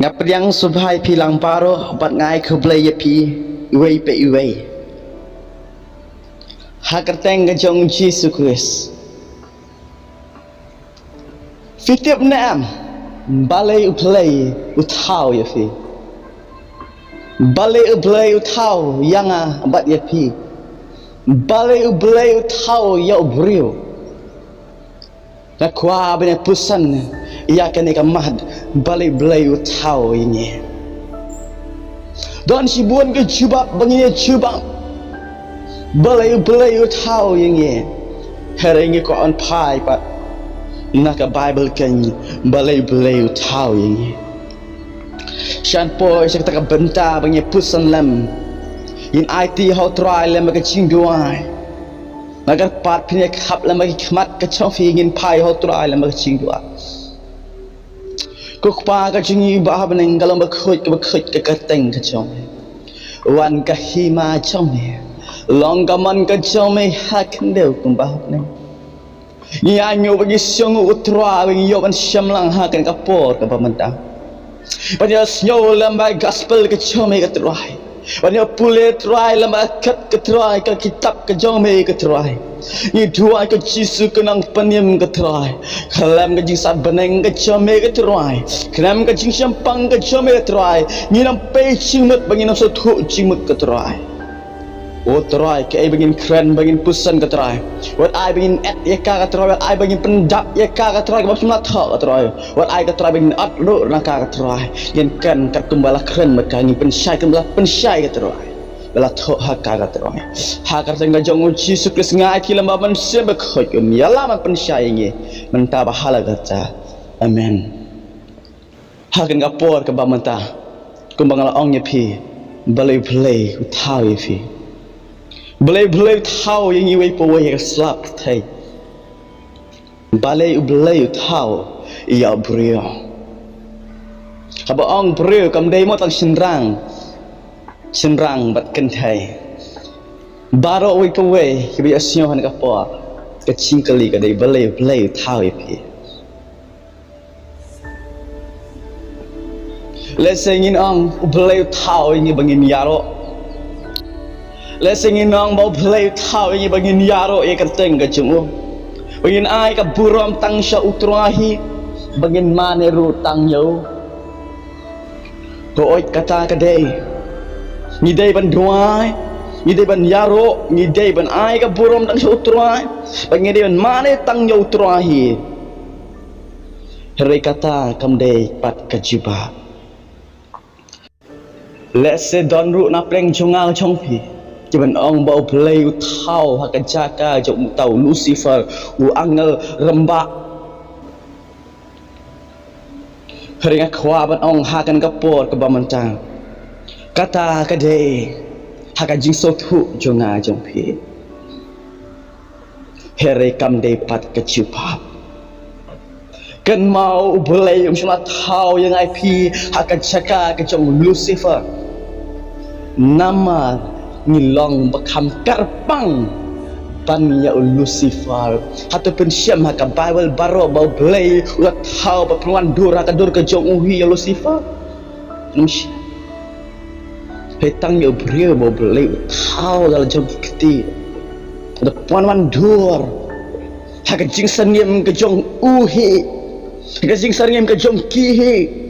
ngap yang subhai pilang paro bat ngai khublai pi iwei pe iwei hakerteng gajong Jesus Christ fitip nam balai uplay uthau ya fi balai uplay uthau yanga bat ya pi balai uplay uthau ya ubrio na kwa bene pusan ia kene kamad balai uplay uthau ini don sibuan ke jubab bangine jubab balai uplay uthau ini heringi ko on pai pat naka Bible kan balai uthau ini shan po isa ka benta bangine pusan lam in IT how try lam ka chingduai nagar pat phine khap lam ka khmat ka chofi ngin pai how try lam ka chingduai ko pa ka chingi ba ban ngalam ba khoi ka teng ka chom wan ka hima chom long ka man ka chom ha khandeu kum ba ne ya nyo bagi syong utra bagi yo ban syamlang ha kan ka por ka pamanta panya snyo lam ba gospel ka chom ka trai panya pule trai lam ba kat ka trai ka kitab ka jom ka trai ni dua ka jisu ka nang panim ka trai kalam ka jing sa baneng ka chom ka trai kalam ka jing syampang ka chom ka trai ni nam pe chimut bagi nam so thu chimut ka trai o try ke begin keren begin pusan ke try what I begin at ye ka try what I begin pendap ye ka try ke semua tha ke try what I ke try begin at ro na ka try yen kan kat tumbala keren maka ni pensyai kan bala pensyai ke try bala tha ha ka try ha ka tengah jong Jesus Kristus ngai ki lamba man se be khoi ke mi ala man pensyai nge menta bahala gacha amen ha kan ga por ke ba menta kumbangala ong ye phi balai play uthau ye phi balai thau yang iwei po wei slap thai balai thau ia brio haba ong brio kam dei mo tang sinrang bat kan thai baro wei po wei ki bi asyo han ka po ka chingkali ka dei balai thau ye pi lesengin ong balai thau ini bangin yaro lesengin nong bau play thau ini bangin yaro ye kerteng ka jungu bangin ai ka burom tang sya utrahi bangin mane ru tang yo ko oi kata ka dei ni dei ban duai ni dei ban yaro ni dei ban ai ka burom tang sya utrahi bangin dei ban mane tang yo utrahi heri kata kam dei pat ka jiba let's say don ru na pleng jungal chongpi Jaban ong bau play uthau hakan jaka jok mutau Lucifer u angel rembak heringa khwa ban ong hakan kapor ke bamantang kata kade hakan jing sotu jonga jongpi here kam de pat ke chupap kan mau play semua thau yang IP hakan jaka ke jong Lucifer nama ngilong bakam karpang ban ya Lucifer ataupun syam haka Bible baro bau belai ulat hau perluan dura ka dur ke jong uhi ya Lucifer nus petang ya brio bau belai hau dalam jong kiti ada puan dur haka jing sangiem ke jong uhi haka jing sangiem ke jong kihi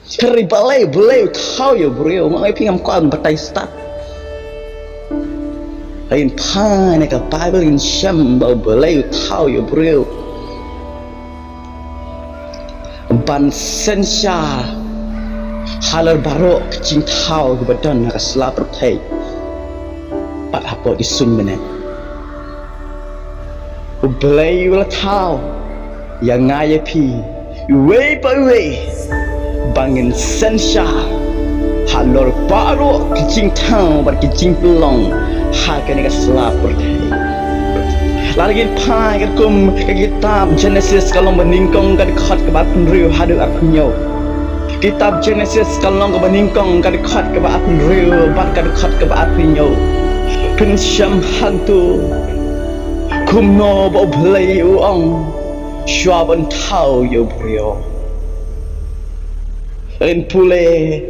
Heri balai thau ya brio mai pingam kwan batai start lain pan ka Bible in syam balai thau ya brio ban sensya halar barok jing thau ke badan ka slap thai pat hapo isun mene balai thau yang ngai pi wei pa wei bangin sensya halor baro kicing tang bar kicing pelong hakan ka slap berthai lagi pai ka kum ka kitab Genesis kalong beningkong ka khat ka bat riu hadu arpunyo kitab Genesis kalong ka beningkong ka khat ka bat riu bat ka khat ka bat arpunyo pensyam hantu kumno bo play uong Shwaban tau yo brio in pule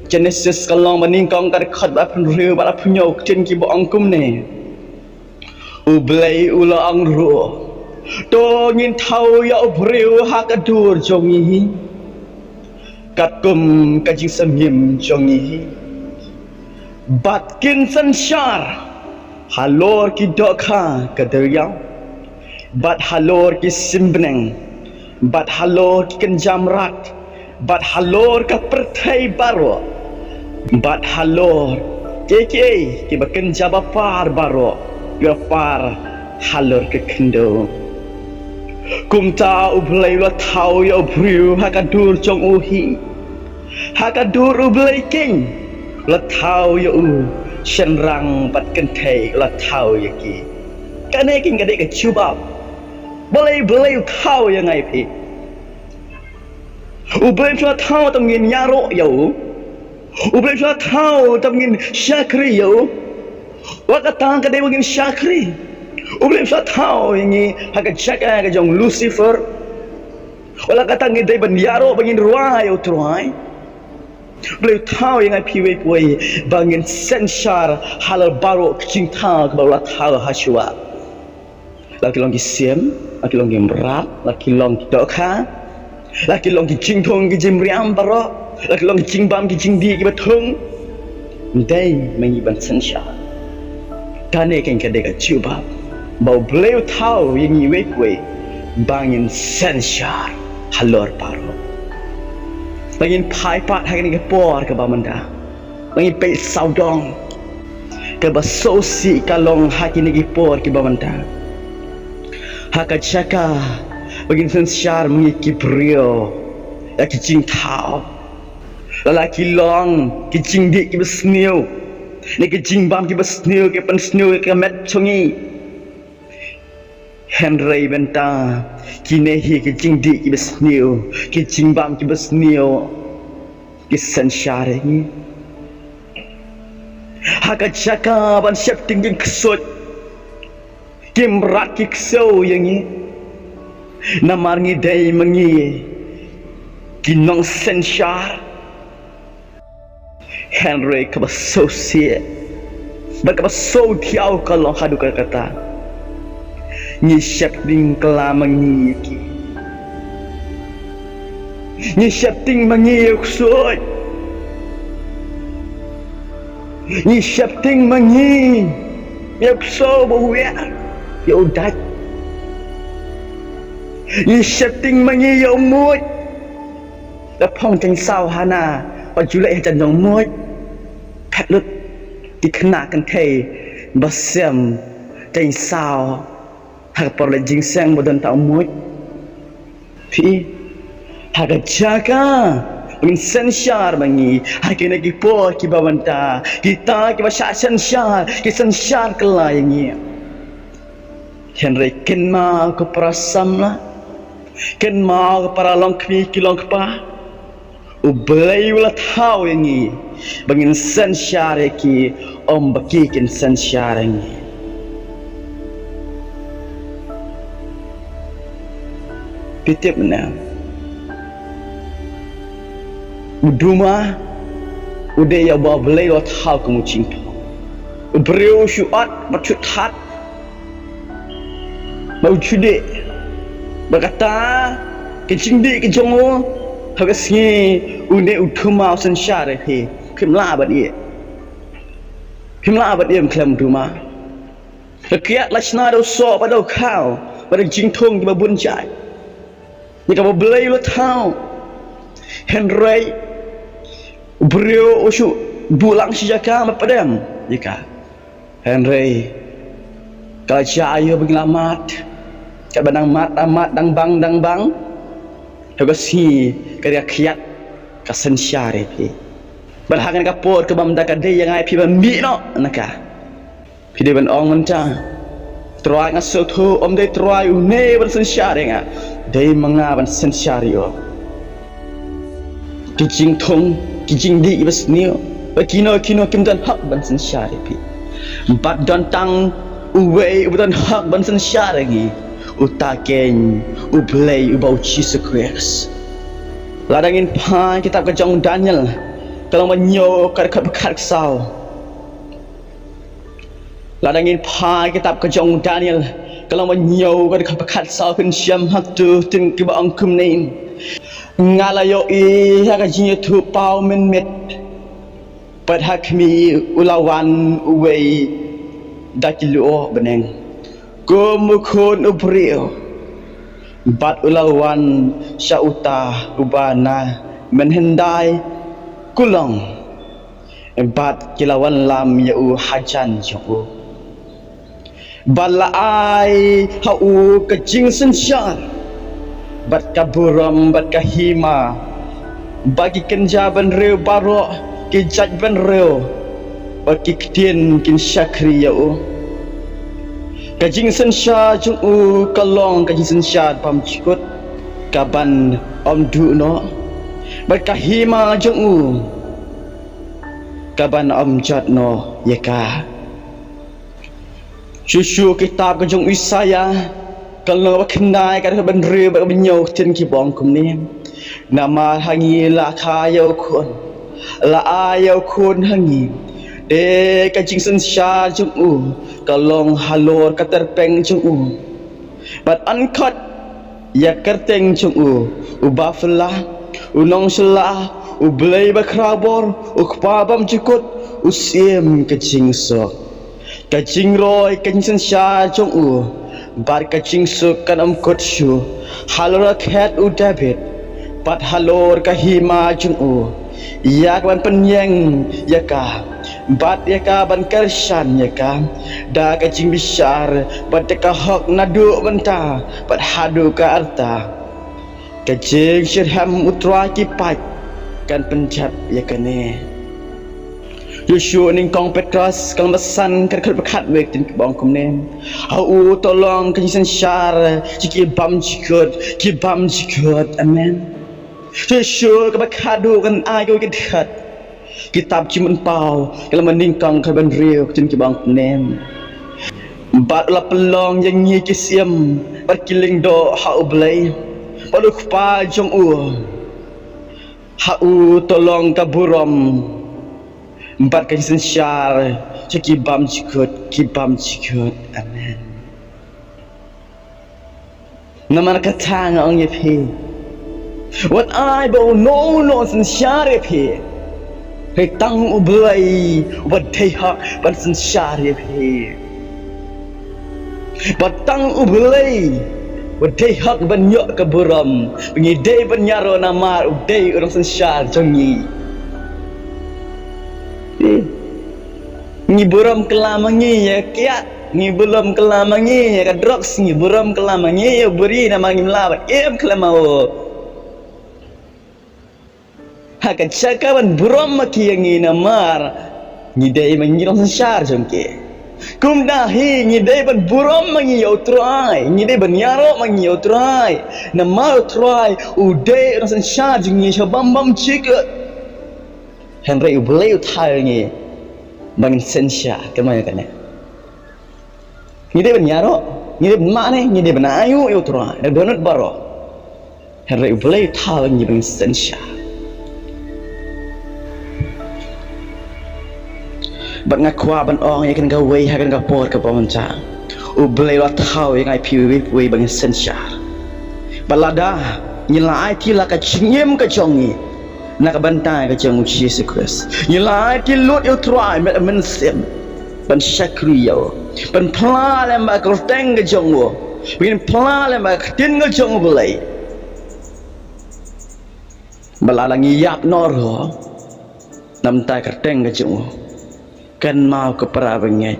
Genesis kalong meningkong kad khat ba pun riu ba punyok jen ki bo angkum ne ublei ula ang ru to ngin thau ya ubriu ha ka dur jongi kat kum ka jing samim jongi batkin sanshar halor ki dokha ka deryang bat halor ki simbneng bat halor ki kenjamrat bat halor ka perthai baro bat halor keke ki baken jaba par baro ya par halor ke kendo kumta ublai la thau ya briu hakadur jong uhi hakadur ublai king la thau ya u shenrang bat kenthai la thau ya ki kane king kade ke chubab boleh thau ya ngai phi ublai la thau tam ngin yaro yo ublai la thau tam ngin syakri yo wakatang kade ngin syakri ublai la thau ini hakat syaka ke jong Lucifer wala katang ngin dai ban yaro bangin ruai yo truai ublai thau yang ai piwe poi bangin senshar halal baro cinta ke bawah thau haswa laki long ki siem laki long ki merat laki long ki dokha laki long ki jing thong ki jimriam baro laki long ki jing bam ki jing di ki bathung dai mengi ban sensha kane ken kade ka chuba bau bleu thau yang iwe kwe bangin sensha halor baro bangin pai pat hakin ke por ke bamanda bangin pe saudong ke basosi kalong hakin ke por ke bamanda hakat syaka bagin sensyar mengiki brio ya kicing tau lalaki long kicing dik ki besniu ni kicing bam ki besniu ki pensniu ki met chongi Henry benta kinehi kicing dik ki besniu kicing bam ki besniu ki sensyar ni hakat syaka ban syap tinggi kesut kim rat ki ksau yang ni namar ngi dai mengi kinong sensyar Henry ka basosie ba ka baso tiau kalong hadu kata ni syap ding kala mengi ki ni syap ding mengi ksut ni syap ding mengi ya ksau buya ya udat ni setting mangi ya umut la phong chang sao hana pa julai chan dong mut phat lut ti khna kan thei basem chang sao ha por le jing sang bodan ta umut phi ha ga jaga min sensyar mangi ha kena ki por ki bawanta kita ki basha sensyar ki sensyar kelayangi Henry ken ma ko prasam la ken ma ko para long kwi ki long pa ublai wala thau yangi bangin san syare ki om baki ken san syare ngi pitip na uduma ude ya ba blai wa thau ko mu ching ubreu syuat batut hat mau cude berkata kecing di kejongo hagasngi une utuma sen syare he kimla abadi klem duma kekiat lashna do so pada kau pada jingthong di babun jai ni ka belai lo tau Henry brio usu bulang sijaka mapadam jika Henry kalau cahaya beglamat kat badang mat amat dang bang hagasi karya kiat ka sensyare pi berhakan ka por ke bam dak ade yang ai pi ban mi no naka pi de ban ong menta troai nga so thu om de troai une ban sensyare nga de manga ban sensyare yo kijing thong kijing di bas nio kino kim dan hak ban sensyare pi bat don tang uwe udan hak ban sensyare gi utaken ublay ubau Jesus Christ Ladangin pan kitab kejong Daniel kalau menyo kat sau. Ladangin pan kitab kejong Daniel kalau menyo kat sau kun syam hak tu tin ki ba angkum nin. Ngalayo I hak jinya tu pau men met. Pad hak mi ulawan uwei dakilu beneng. Ko mukun ubriu. Bat ulawan syauta ubana menhendai kulong. Bat kilawan lam yau hajan jauh. Balai hau kecing sensyar. Bat kaburam bat kahima. Bagi kenja ban reu barok kijaj ban reu. Bagi ketien kin syakri yau. Kajing sensya jung kalong kajing sensya pam cikut kaban om du no berkahima jung kaban om jat no yaka susu kitab kajung Isaya kalau kenai kan ban re berbenyo tin ki bong kum ni nama hangi la khayo kun la ayo kun hangi de kajing sensya jung kalong halor katerpeng chung bat angkat ya kerteng chung ubaflah unong selah ublay bakrabor ukpabam cikut usim kecing sok kacing roy kacing sya chung bar kacing sok kan amkot syu halor khat udabet pat halor kahima chung yak ban penyeng yaka bat yaka ban kershan yaka da kacing besar bat ka hok nadu benta bat hadu ka arta kacing syirham utra kipat kan pencap yaka ne Yushu ning kong Petrus kang besan ker bekat wek tin bang kum ne au tolong kacing syar ciki bam cikut amen Yushu ka bakadu kan ayo kedat kitab cimun pau kalau meningkang ke ban riu tin ki bang nem bat la pelong yang nyi kisiam berkiling do ha ublai palu pa jong ha tolong kaburom bat ka sensyar ki bam cikut amen nama kata ngong yepi what I don't know sensyar yepi Hei tang ublay wadai hak ban sensyar yepi batang ublay wadai hak ban yok kaburam pengidai ban nyaro namar udai orang sensyar jongi ni buram kelamangi ya kiat ni buram kelamangi ya kadroks ni buram kelamangi ya beri nama ngimlabat em kelamau Haka cakaban buram maki yang namar ngidai mangirong sensyar jongke kum dahi ngidai ban buram mangi yautrai ngidai ban yaro mangi yautrai namar utrai udai orang sensyar jongi shabam cikut Henry ublay utai ngi bangin sensyar kemana kan ngidai ban yaro ngidai ban mane ngidai ban ayu yautrai dan donut baro Henry ublay utai ngi bangin sensyar bat ngakwa ban ong yang kan gawe hakan gapor ke pemerintah ublay la tahu yang ai piwi we bang sensyar balada nyilai ti la ka chingem ka chongi nak bantai ka chong Jesus Christ nyilai ti lut eu try men sem ban syakri yo ban pla lem ba ko teng ka chong wo bin pla lem ba tin ka chong ublay balala ngiyap nor ho nam tai ka teng ka chong kan mau ke perabangai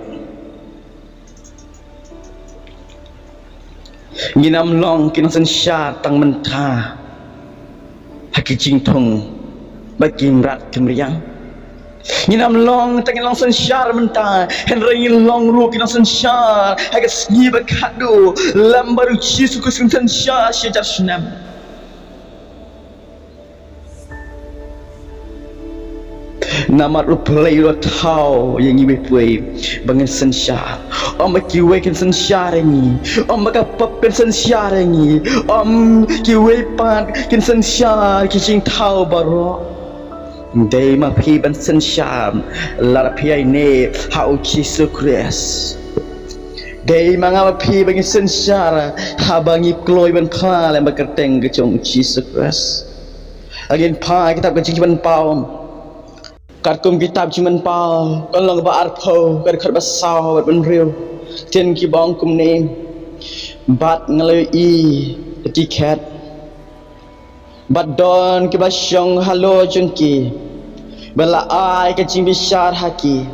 nginam long kinang sensyar tang mentah haki jingtong bagi merat kemeriang nginam long tang long sensyar mentah henry long ru kinang sensyar haki sengi bakadu lambaru cisu kusung sensyar syajar senam Nama lu play lu tahu yang ibu puai bangun sensar. Kiwe kan sensar ini. Kapap kan sensar ini. Kiwe pan kan sensar kicing tahu baru. Day ma pi ban sensar. Lara pi ini hau Yesus Kristus. Day manga pi bangun sensar. Habangi kloi ban kal yang berkerteng kecong Yesus Kristus. Again pa kitab kecing ban paum. Kat kum kitab cimen pau, kan lang ba arpo, kat kat basau, bat ben real. Ten ki bong kum ne, bat ngaloi etiket. Bat don ki basyong halo jengki, bela ai ke cing bisar haki.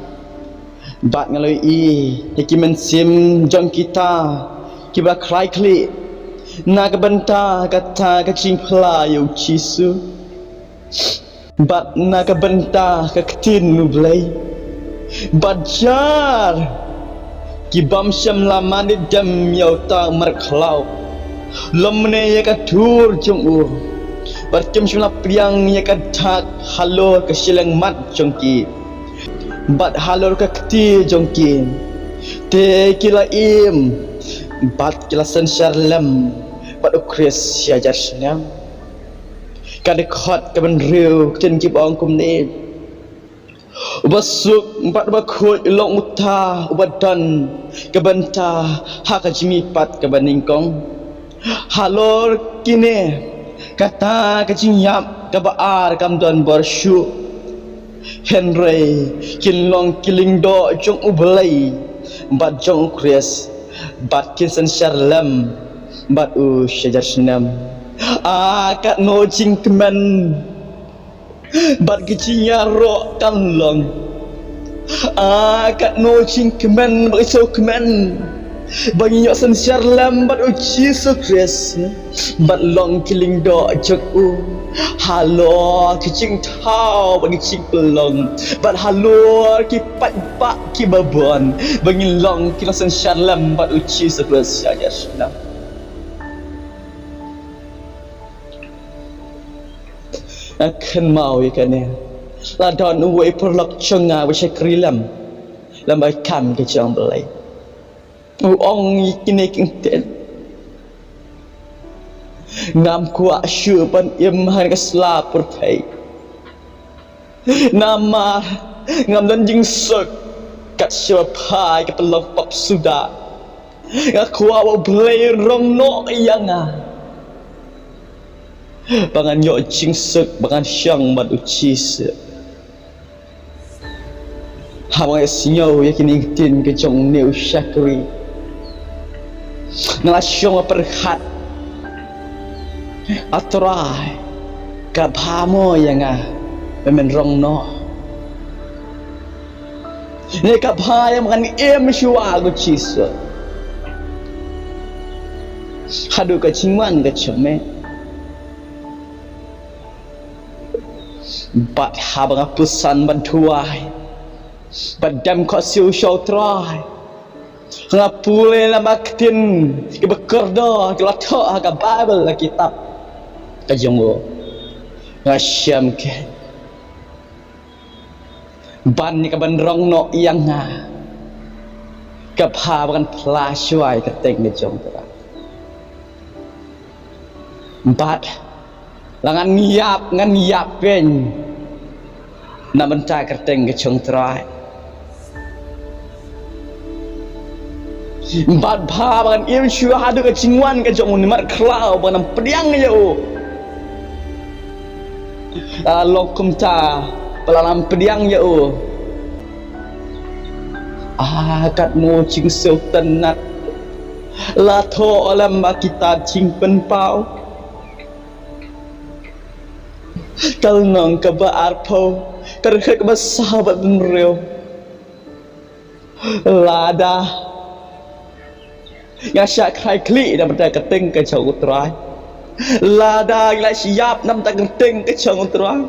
Bat ngaloi ki mensim jong kita, ki ba krai kli. Na ke benta kata ke cing pelayu cisu. Bat naga bentah ke ketin nublai Bajar Kibam syam lamani dam yau ta merklau Lemne ya kadur jong ur Barcem syam priang ya kadak halor ke silang mat jongki Bat halor ke keti jongki Te kila im Bat kila sensar lem Bat ukris ya jar senam Kadekot kaban riu ken ki bong kum ne Ubasuk empat bakut ilok muta ubadan kabanta hak jimi pat kaban ningkong halor kine kata kajinyap kabaar kamdon bersyu Henry kinlong kiling do jong ublai bat jong kries bat kinsan syarlam bat u syajar senam kat no jing kemen bat kecinya ro kan long kat no jing kemen bat so kemen bagi nyok sensyar lam bat uji sukres bat long kiling do jok u halo kicing tau bagi cing pelong bat halo ki pat pak ki babon bagi long kila sensyar lam bat uji sukres saja senang akan mau ikan ni. Ladon uwe perlok cenga wesai krilam, lambai kam ke jang belai. Uong ikini kengten. Ngam kuak syu pan imhan ke selapur pai. Nama ngam dan jing sok kat siapa ke pelok pop sudah. Ngaku awak belai rong no yang Bangan yok jing sek, bangan syang mat uci se. Hawai sinyau yakin ingtin ke jong neu syakri. Ngelasyong perhat. Atrai kabhamo yang memen rong no. Ni kabha yang makan syua uci se. Hadu ke cingwan ke ceme. Bat habang pesan bantuai Badam kau siu syau trai Ngapule la maktin Ke bekerda Ke latak ke Bible ke kitab Ke jonggo Ngasyam ke Ban ni ke bandrong no yang Ke habang pelasywai ke teng ke jonggo Bat Langan ngiap pen nak bentar kerteng ke cong terai empat bha bangan im syua hadu ke cingwan ke jong unimat klau bangan pediang ya o lokum ta pelanam pediang ya o kat mo cing seu tenat la tho alam kita cing pen pau kal nong ke ba arpo kerja ke sahabat benrew lada ngasyak khai kli dan benda keteng ke jauh utrai lada yang siap nam tak keteng ke jauh utrai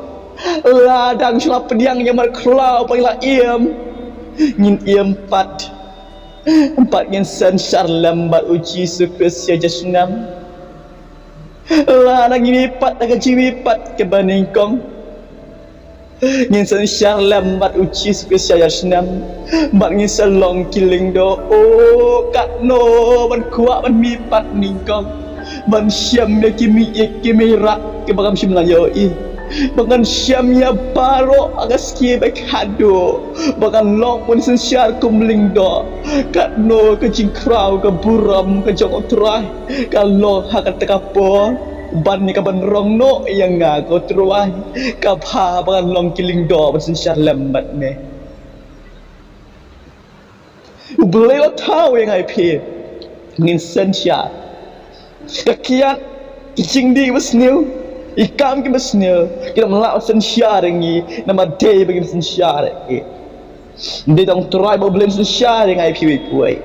ladang sulap pediang yang merklau panggilah iem ngin iem empat ngin sensar lambat uji sukses ya jasnam ladang ini empat tak jiwi empat ke baningkong Ngin san syar lambat uci spesial senam bat ngin salong kiling do oh kat no ban kuat ban mipat ningkong ban syam ya kimi rak ke bagam syam layo i bagan syam ya baro agas ki bek hado bagan long pun san syar kumling do kat no ke jingkrau ke buram ke jong trai kalau hakat tekapo ban ni kaban rong no yang ngago truai ka pha bagan long kiling do ban san syar lambat ne boleh lo tahu yang ai pi ngin san syar kakiat jing di masniu ikam ki masniu kita melak san syar ngi nama day bagi san syar dia dong try boleh san syar yang ai pi kuai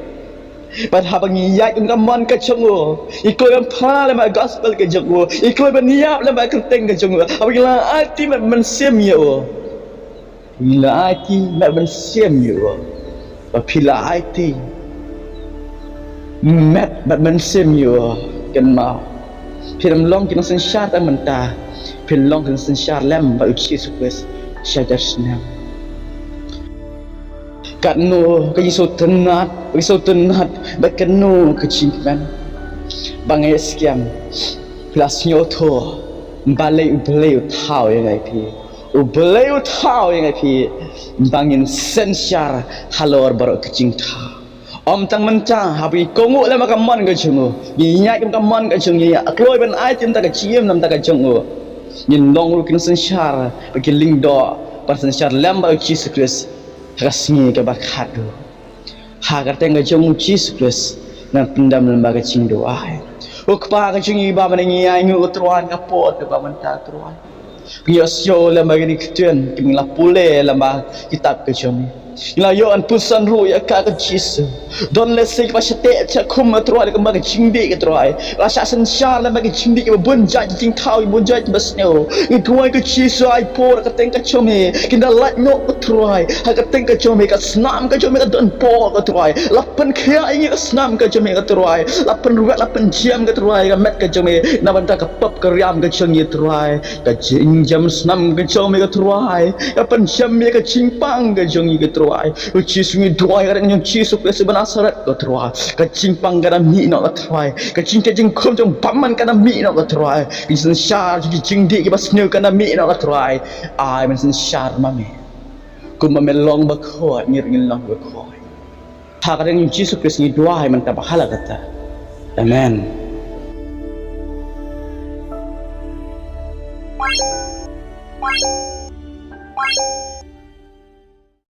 pada habang iyai kum kamon ka chongo ikoi am pha le ma gospel ke jongo ikoi ban niap le ma kerteng ke jongo apabila ati man sem yo bila ati man sem yo apabila ati mat man sem yo kan mau film long kin san syar ta menta film long kin san syar lam ba uci supes syadar snam kat no ke so tenat bakan no ke cingkan bang eskiam plus nyoto balai thau yang ai pi balai thau yang ai pi bangin sensyar halor baru ke cingta om tang menca habi kongu la makamon ke chungu nyai kam kamon ke chungu ya kloi ben ai tim ta ke chiem nam ta ke chungu yin long lu kin sensyar bagi lingdo par sensyar lamba Jesus Christ rasmi ke bakado hagar tengah jom Jesus nan pendam lembaga cing doa ukpa ke cing iba menengi aingu utruan kapot ke bamanta truan biasyo lembaga ni ketuen kimla pule lembaga kitab ke jom ila yo an pusan ru ya ka ke Jesus don lesik pasate cha kum truan ke lembaga cing di ke truai rasa sensyar lembaga cing di ke bunjai cing tau bunjai basneo ituai ke Jesus ai por ke tengah chome kinda lat no truai ha ke tengah chome ke snam ke chome ke don por ke truai lapan khia ingi ke snam ke chome ke truai lapan ruat lapan jam ke truai ke met ke chome na banta ke pop ke riam ke chong ye truai ke jing jam snam ke chome ke truai lapan jam ye ke cimpang ke chong ye ke truai uci sungi truai ke nyong Jesus ke sebenasarat ke truai ke cimpang ke mi no ke truai ke cing ke jing kom jong paman ke mi no ke truai ke sen syar jing di ke basneu ke mi no ke truai ai men sen syar mami ku mamelong bakho ngir long bakho ha kadang Jesus Kristus ni doa man ta bahala kata amen